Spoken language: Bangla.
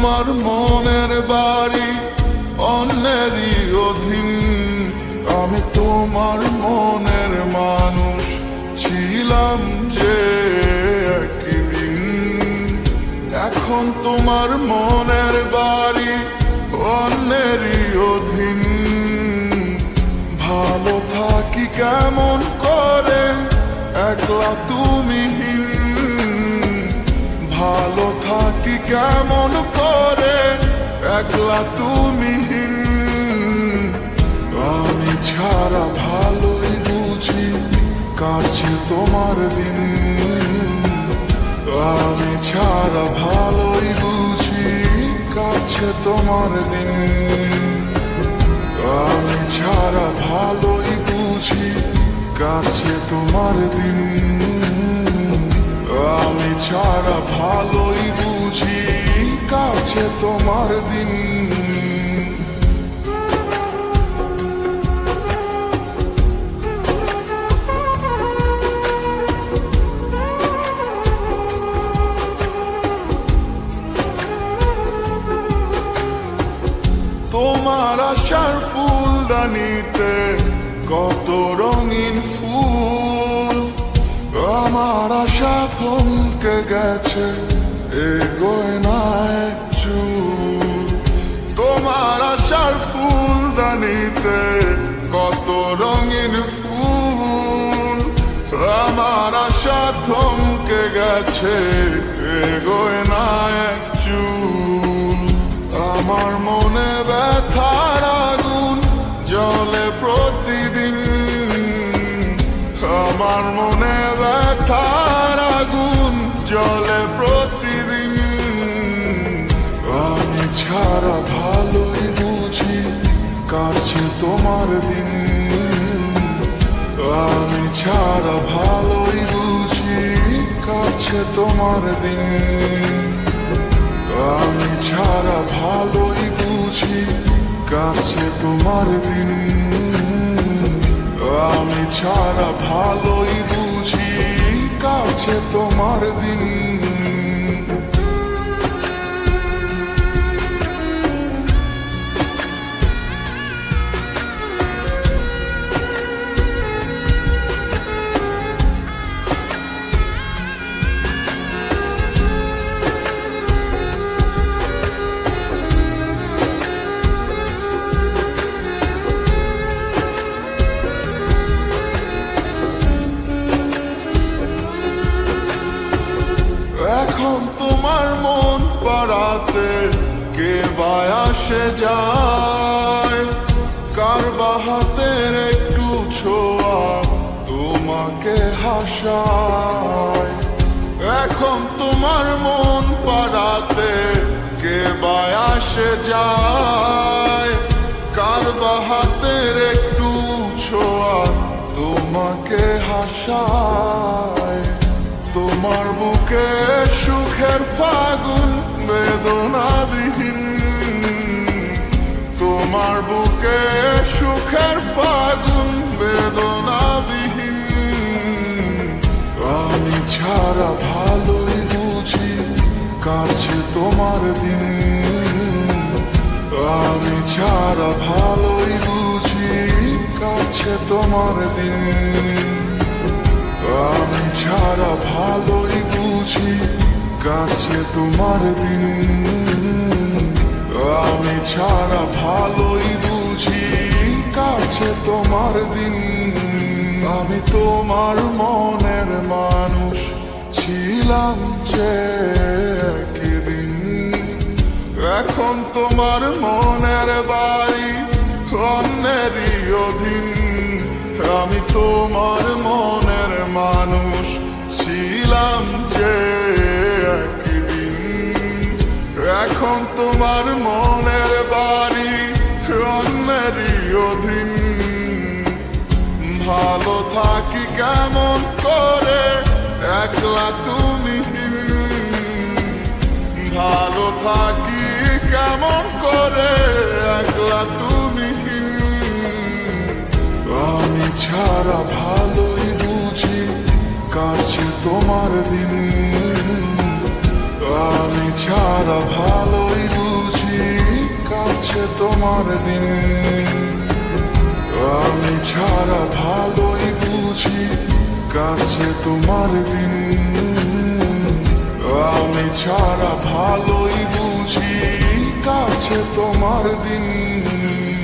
তোমার মনের বাড়ি অন্যেরই অধীন। আমি তোমার মনের মানুষ ছিলাম যে একদিন। এখন তোমার মনের বাড়ি অন্যেরই অধীন। ভালো থাকি কেমন করে একলা তুমিহীন। ভালো থাকি কেমন করে একলা তুমিহীন। আমি ছাড়া ভালোই বুঝি কাছে তোমার দিন। আমি ছাড়া ভালোই বুঝি কাছে তোমার দিন। আমি ছাড়া ভালোই বুঝি কাছে তোমার দিন। আমি ছাড়া ভালোই বুঝি কাছে তোমার দিন। তোমার আশার ফুলদানিতে কত রঙিন ফুল। আমার আশা থমকে গেছে এগোয় না এক চুল। তোমার আশার ফুলদানিতে কত রঙিন ফুল। আমার আশা থমকে গেছে এগোয় না এক চুল। আমার মনে ব্যথার আগুন জ্বলে প্রতিদিন। আমার মনে ব্যথার আগুন জ্বলে প্রতিদিন। আমি ছাড়া ভালোই বুঝি কাছে তোমার দিন। আমি ছাড়া ভালোই বুঝি কাছে তোমার দিন। আমি ছাড়া ভালোই বুঝি কাছে তোমার দিন। আমি ছাড়া ভালোই বুঝি কাছে তোমার দিন। এখন তোমার মন পাড়াতে কে বা আসে যায়। কার বা হাতের একটু ছোঁয়া তোমাকে হাসায়। এখন তোমার মন পাড়াতে কে বা আসে যায়। কার বা হাতের একটু ছোঁয়া তোমাকে হাসায়। তোমার বুকে সুখের ফাগুন বেদনাবিহীন। তোমার বুকে সুখের ফাগুন বেদনাবিহীন। আমি ছাড়া ভালোই বুঝি কাছে তোমার দিন। আমি ছাড়া ভালোই বুঝি কাছে তোমার দিন। আমি ছাড়া ভালোই বুঝি কাছে তোমার দিন। আমি ছাড়া ভালোই বুঝি কাছে তোমার দিন। আমি তোমার মনের মানুষ ছিলাম যে একদিন। এখন তোমার মনের বাড়ি অন্যেরই অধীন। আমি তোমার মনের মানুষ ছিলাম যে একদিন। এখন তোমার মনের বাড়ি অন্যেরই অধীন। ভালো থাকি কেমন করে একলা তুমিহীন। ভালো থাকি কেমন করে একলা তুমিহীন। আমি ছাড়া ভালোই বুঝি কাছে তোমার দিন। আমি ছাড়া ভালোই তোমার দিন। আমি ছাড়া ভালোই বুঝি কাছে তোমার দিন। আমি ছাড়া ভালোই বুঝি কাছে তোমার দিন।